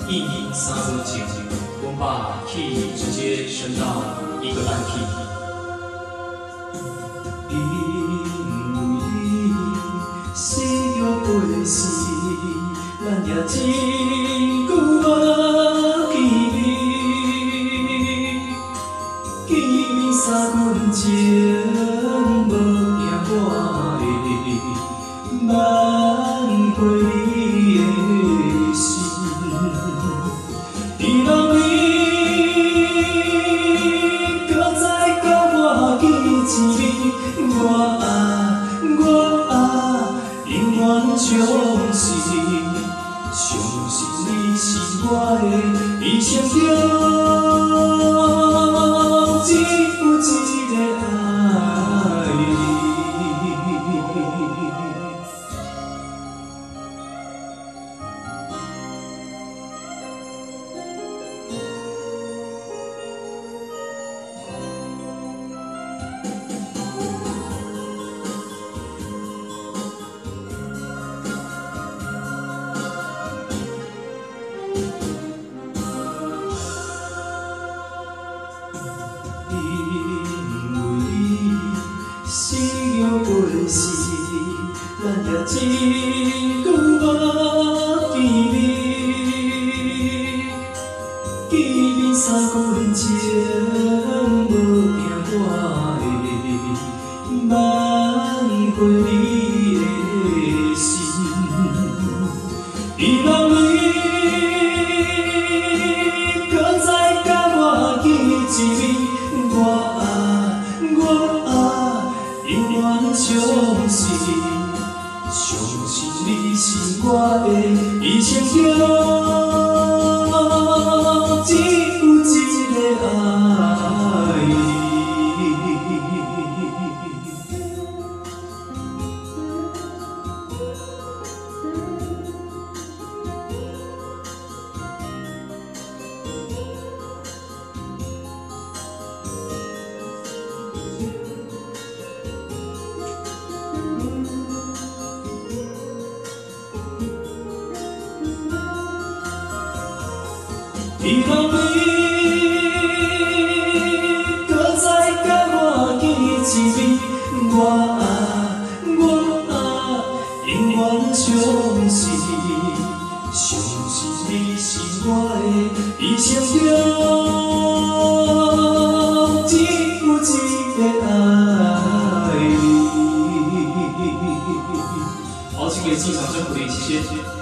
1米3分钟，我们把 key 直接升到一个半 key。因为你死了陪时，咱也真久无见面。见面3分钟，无惊我的挽回你的心。希望你搁再甲我见一面，我永远相信你是我的一生中只有一个爱你。因为你死了陪时，咱也真久无见面。见面3分钟，无惊我的挽回你的心。希望你搁再甲我见一面。我永远相信你是我的一生中只有一个爱你。希望你搁再甲我见一面，我永远相信你是我的一生中只有一个爱你。好，请给进场征鼓励，谢谢。